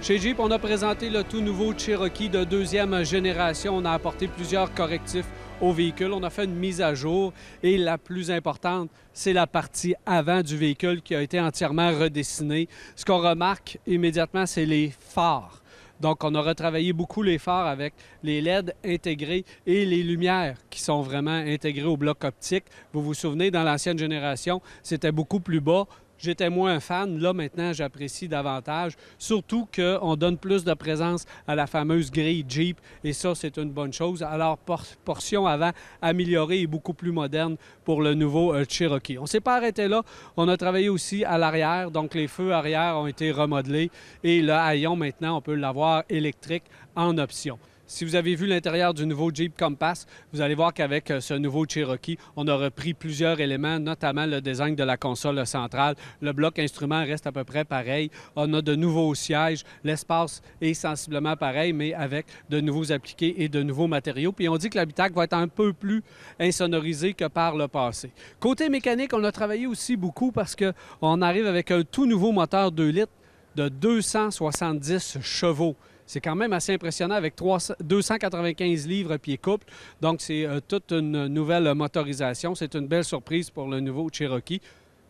Chez Jeep, on a présenté le tout nouveau Cherokee de deuxième génération. On a apporté plusieurs correctifs au véhicule. On a fait une mise à jour et la plus importante, c'est la partie avant du véhicule qui a été entièrement redessinée. Ce qu'on remarque immédiatement, c'est les phares. Donc, on a retravaillé beaucoup les phares avec les LED intégrés et les lumières qui sont vraiment intégrées au bloc optique. Vous vous souvenez, dans l'ancienne génération, c'était beaucoup plus bas. J'étais moins un fan. Là, maintenant, j'apprécie davantage. Surtout qu'on donne plus de présence à la fameuse grille Jeep. Et ça, c'est une bonne chose. Alors, portion avant améliorée et beaucoup plus moderne pour le nouveau Cherokee. On ne s'est pas arrêté là. On a travaillé aussi à l'arrière. Donc, les feux arrière ont été remodelés. Et le haillon, maintenant, on peut l'avoir électrique en option. Si vous avez vu l'intérieur du nouveau Jeep Compass, vous allez voir qu'avec ce nouveau Cherokee, on a repris plusieurs éléments, notamment le design de la console centrale. Le bloc instrument reste à peu près pareil. On a de nouveaux sièges. L'espace est sensiblement pareil, mais avec de nouveaux appliqués et de nouveaux matériaux. Puis on dit que l'habitacle va être un peu plus insonorisé que par le passé. Côté mécanique, on a travaillé aussi beaucoup parce qu'on arrive avec un tout nouveau moteur 2 litres de 270 chevaux. C'est quand même assez impressionnant avec 295 livres pieds-couple. Donc, c'est toute une nouvelle motorisation. C'est une belle surprise pour le nouveau Cherokee.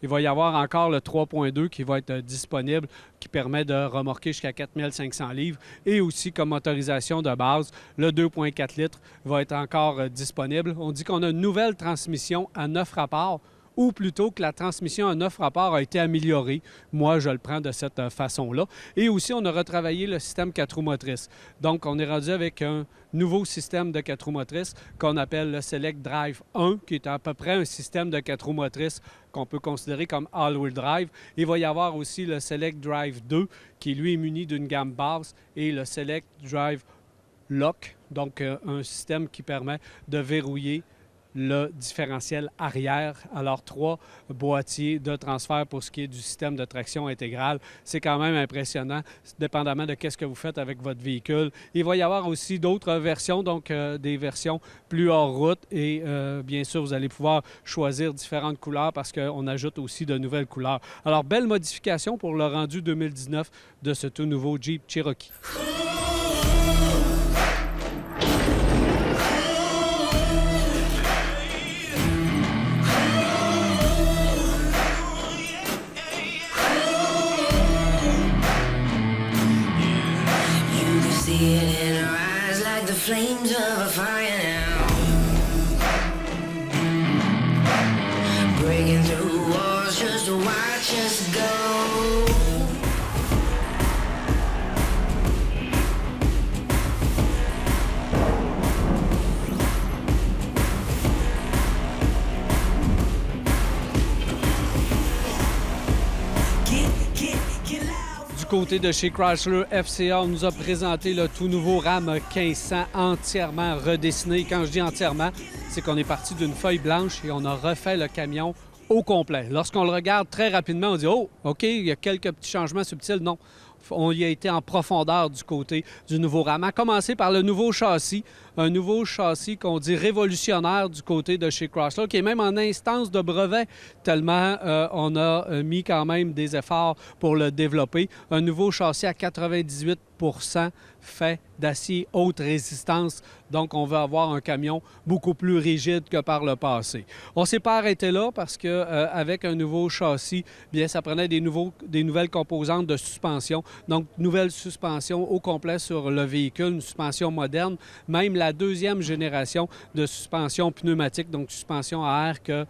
Il va y avoir encore le 3.2 qui va être disponible, qui permet de remorquer jusqu'à 4500 livres. Et aussi, comme motorisation de base, le 2.4 litres va être encore disponible. On dit qu'on a une nouvelle transmission à 9 rapports, ou plutôt que la transmission à 9 rapports a été améliorée. Moi, je le prends de cette façon-là. Et aussi, on a retravaillé le système 4 roues motrices. Donc, on est rendu avec un nouveau système de 4 roues motrices qu'on appelle le Select Drive 1, qui est à peu près un système de 4 roues motrices qu'on peut considérer comme all-wheel drive. Il va y avoir aussi le Select Drive 2, qui lui est muni d'une gamme basse, et le Select Drive Lock, donc un système qui permet de verrouiller le différentiel arrière. Alors, 3 boîtiers de transfert pour ce qui est du système de traction intégrale. C'est quand même impressionnant, dépendamment de ce que vous faites avec votre véhicule. Il va y avoir aussi d'autres versions, donc des versions plus hors route. Et bien sûr, vous allez pouvoir choisir différentes couleurs parce qu'on ajoute aussi de nouvelles couleurs. Alors, belle modification pour le rendu 2019 de ce tout nouveau Jeep Cherokee. See it in her eyes like the flames of a fire now. Breaking through walls just to watch us go. Du côté de chez Chrysler FCA, on nous a présenté le tout nouveau Ram 1500 entièrement redessiné. Quand je dis entièrement, c'est qu'on est parti d'une feuille blanche et on a refait le camion au complet. Lorsqu'on le regarde très rapidement, on dit « Oh, OK, il y a quelques petits changements subtils. » Non, on y a été en profondeur du côté du nouveau Ram. À commencer par le nouveau châssis, un nouveau châssis qu'on dit révolutionnaire du côté de chez Chrysler, qui est même en instance de brevet, tellement on a mis quand même des efforts pour le développer. Un nouveau châssis à 98 fait d'acier haute résistance. Donc, on veut avoir un camion beaucoup plus rigide que par le passé. On ne s'est pas arrêté là parce qu'avec un nouveau châssis, bien, ça prenait des nouvelles composantes de suspension. Donc, nouvelle suspension au complet sur le véhicule, une suspension moderne, même la deuxième génération de suspension pneumatique, donc suspension à air que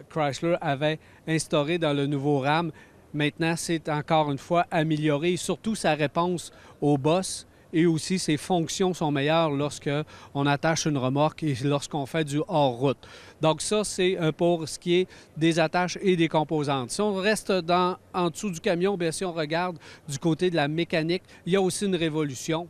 Chrysler avait instaurée dans le nouveau Ram. Maintenant, c'est encore une fois amélioré et surtout sa réponse aux bosses et aussi ses fonctions sont meilleures lorsqu'on attache une remorque et lorsqu'on fait du hors-route. Donc ça, c'est pour ce qui est des attaches et des composantes. Si on reste en dessous du camion, bien, si on regarde du côté de la mécanique, il y a aussi une révolution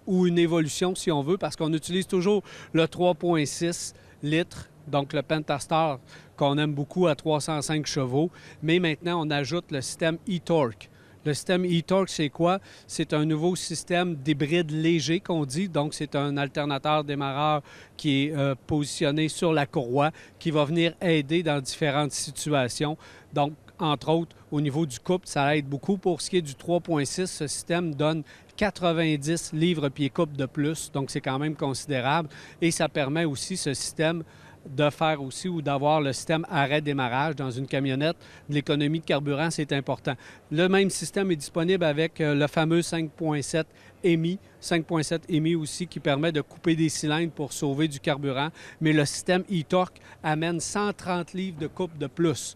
ou une évolution si on veut parce qu'on utilise toujours le 3.6 litres, donc le Pentastar qu'on aime beaucoup à 305 chevaux, mais maintenant on ajoute le système e-Torque. Le système e-Torque, c'est quoi? C'est un nouveau système d'hybride léger qu'on dit, donc c'est un alternateur démarreur qui est positionné sur la courroie, qui va venir aider dans différentes situations. Donc, entre autres, au niveau du couple, ça aide beaucoup. Pour ce qui est du 3.6, ce système donne 90 livres-pieds-couple de plus, donc c'est quand même considérable. Et ça permet aussi, ce système, de faire aussi ou d'avoir le système arrêt-démarrage dans une camionnette. L'économie de carburant, c'est important. Le même système est disponible avec le fameux 5.7 EMI. 5.7 EMI aussi qui permet de couper des cylindres pour sauver du carburant. Mais le système e-torque amène 130 livres de coupe de plus.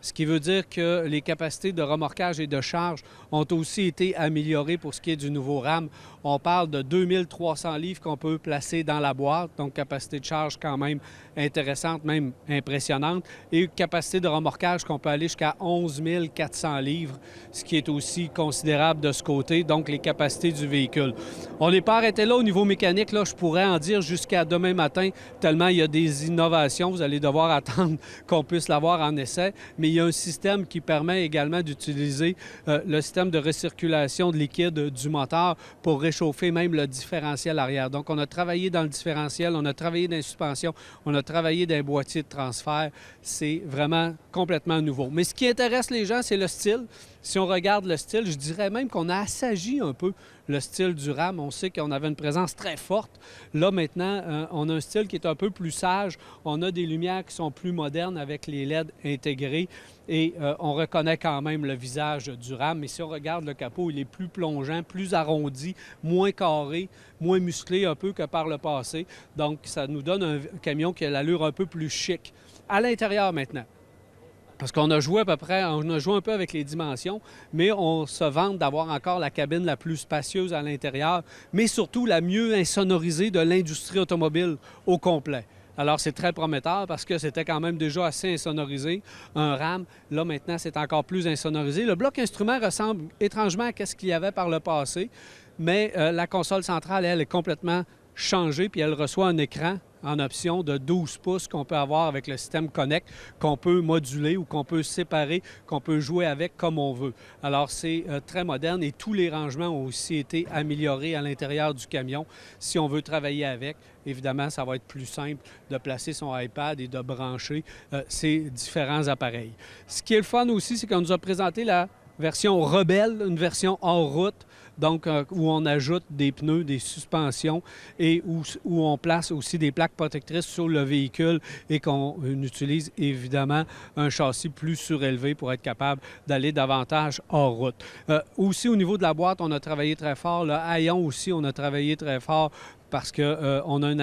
Ce qui veut dire que les capacités de remorquage et de charge ont aussi été améliorées pour ce qui est du nouveau RAM. On parle de 2300 livres qu'on peut placer dans la boîte, donc capacité de charge quand même intéressante, même impressionnante, et capacité de remorquage qu'on peut aller jusqu'à 11 400 livres, ce qui est aussi considérable de ce côté, donc les capacités du véhicule. On n'est pas arrêté là au niveau mécanique, là, je pourrais en dire jusqu'à demain matin, tellement il y a des innovations, vous allez devoir attendre qu'on puisse l'avoir en essai, mais il y a un système qui permet également d'utiliser le système de recirculation de liquide du moteur pour réchauffer même le différentiel arrière. Donc, on a travaillé dans le différentiel, on a travaillé dans les suspensions, on a travaillé dans les boîtiers de transfert. C'est vraiment complètement nouveau. Mais ce qui intéresse les gens, c'est le style. Si on regarde le style, je dirais même qu'on a assagi un peu le style du RAM. On sait qu'on avait une présence très forte. Là, maintenant, on a un style qui est un peu plus sage. On a des lumières qui sont plus modernes avec les LED intégrés et on reconnaît quand même le visage du RAM. Mais si on regarde le capot, il est plus plongeant, plus arrondi, moins carré, moins musclé un peu que par le passé. Donc, ça nous donne un camion qui a l'allure un peu plus chic. À l'intérieur maintenant. Parce qu'on a joué à peu près, on a joué un peu avec les dimensions, mais on se vante d'avoir encore la cabine la plus spacieuse à l'intérieur, mais surtout la mieux insonorisée de l'industrie automobile au complet. Alors, c'est très prometteur parce que c'était quand même déjà assez insonorisé, un RAM. Là, maintenant, c'est encore plus insonorisé. Le bloc instrument ressemble étrangement à ce qu'il y avait par le passé, mais la console centrale, elle, est complètement changée, puis elle reçoit un écran en option de 12 pouces qu'on peut avoir avec le système Connect, qu'on peut moduler ou qu'on peut séparer, qu'on peut jouer avec comme on veut. Alors, c'est très moderne et tous les rangements ont aussi été améliorés à l'intérieur du camion. Si on veut travailler avec, évidemment, ça va être plus simple de placer son iPad et de brancher ces différents appareils. Ce qui est le fun aussi, c'est qu'on nous a présenté la version Rebelle, une version hors route, donc où on ajoute des pneus, des suspensions et où on place aussi des plaques protectrices sur le véhicule et qu'on utilise évidemment un châssis plus surélevé pour être capable d'aller davantage hors route. Aussi au niveau de la boîte, on a travaillé très fort. Le haillon aussi, on a travaillé très fort parce qu'on a une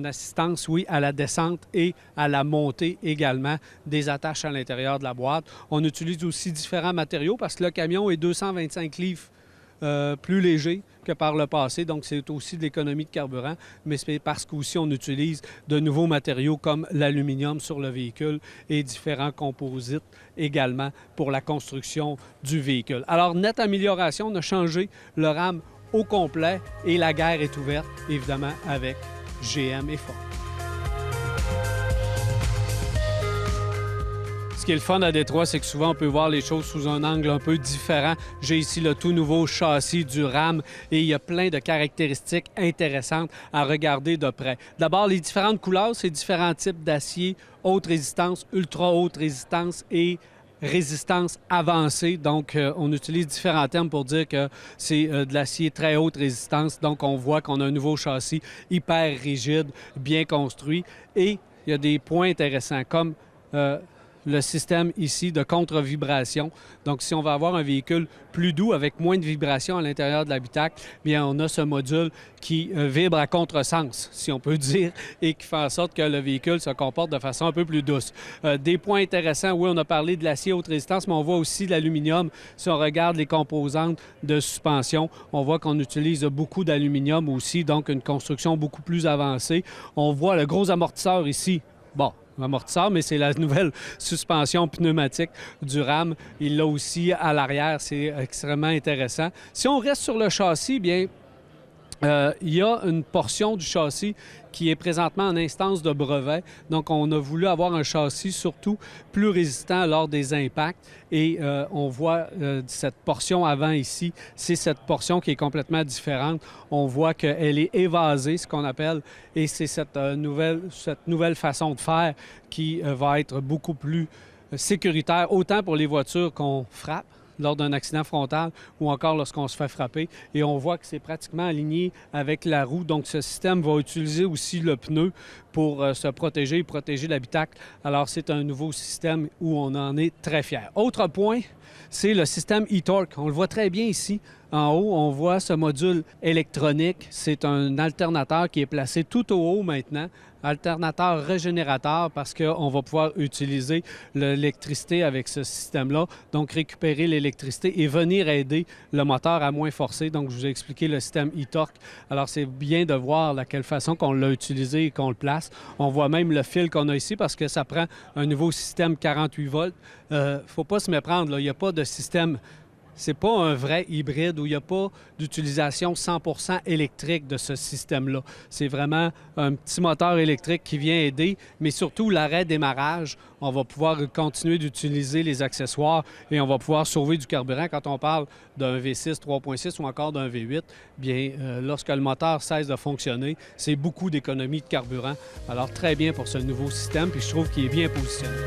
assistance, oui, à la descente et à la montée également des attaches à l'intérieur de la boîte. On utilise aussi différents matériaux parce que le camion est 225 livres plus léger que par le passé, donc c'est aussi de l'économie de carburant, mais c'est parce qu'aussi on utilise de nouveaux matériaux comme l'aluminium sur le véhicule et différents composites également pour la construction du véhicule. Alors, nette amélioration, on a changé le RAM au complet et la guerre est ouverte, évidemment, avec GM et Ford. Ce qui est le fun à Détroit, c'est que souvent, on peut voir les choses sous un angle un peu différent. J'ai ici le tout nouveau châssis du RAM et il y a plein de caractéristiques intéressantes à regarder de près. D'abord, les différentes couleurs, c'est différents types d'acier, haute résistance, ultra haute résistance et résistance avancée. Donc, on utilise différents termes pour dire que c'est de l'acier très haute résistance. Donc, on voit qu'on a un nouveau châssis hyper rigide, bien construit. Et il y a des points intéressants comme le système ici de contre-vibration. Donc, si on va avoir un véhicule plus doux avec moins de vibrations à l'intérieur de l'habitacle, bien, on a ce module qui vibre à contresens, si on peut dire, et qui fait en sorte que le véhicule se comporte de façon un peu plus douce. Des points intéressants, oui, on a parlé de l'acier haute résistance, mais on voit aussi de l'aluminium. Si on regarde les composantes de suspension, on voit qu'on utilise beaucoup d'aluminium aussi, donc une construction beaucoup plus avancée. On voit le gros amortisseur ici. Bon, amortisseur, mais c'est la nouvelle suspension pneumatique du RAM. Il l'a aussi à l'arrière, c'est extrêmement intéressant. Si on reste sur le châssis, bien, il y a une portion du châssis qui est présentement en instance de brevet. Donc, on a voulu avoir un châssis surtout plus résistant lors des impacts. Et on voit cette portion avant ici, c'est cette portion qui est complètement différente. On voit qu'elle est évasée, ce qu'on appelle, et c'est cette nouvelle façon de faire qui va être beaucoup plus sécuritaire, autant pour les voitures qu'on frappe lors d'un accident frontal ou encore lorsqu'on se fait frapper. Et on voit que c'est pratiquement aligné avec la roue. Donc, ce système va utiliser aussi le pneu pour se protéger et protéger l'habitacle. Alors, c'est un nouveau système où on en est très fiers. Autre point, c'est le système e-Torque. On le voit très bien ici. En haut, on voit ce module électronique. C'est un alternateur qui est placé tout au haut maintenant. Alternateur régénérateur parce qu'on va pouvoir utiliser l'électricité avec ce système-là. Donc, récupérer l'électricité et venir aider le moteur à moins forcer. Donc, je vous ai expliqué le système e-Torque. Alors, c'est bien de voir de quelle façon qu'on l'a utilisé et qu'on le place. On voit même le fil qu'on a ici parce que ça prend un nouveau système 48 volts. Il ne faut pas se méprendre, là. Il n'y a pas de système. C'est pas un vrai hybride où il n'y a pas d'utilisation 100% électrique de ce système-là. C'est vraiment un petit moteur électrique qui vient aider, mais surtout l'arrêt-démarrage. On va pouvoir continuer d'utiliser les accessoires et on va pouvoir sauver du carburant. Quand on parle d'un V6 3.6 ou encore d'un V8, bien, lorsque le moteur cesse de fonctionner, c'est beaucoup d'économie de carburant. Alors, très bien pour ce nouveau système, puis je trouve qu'il est bien positionné.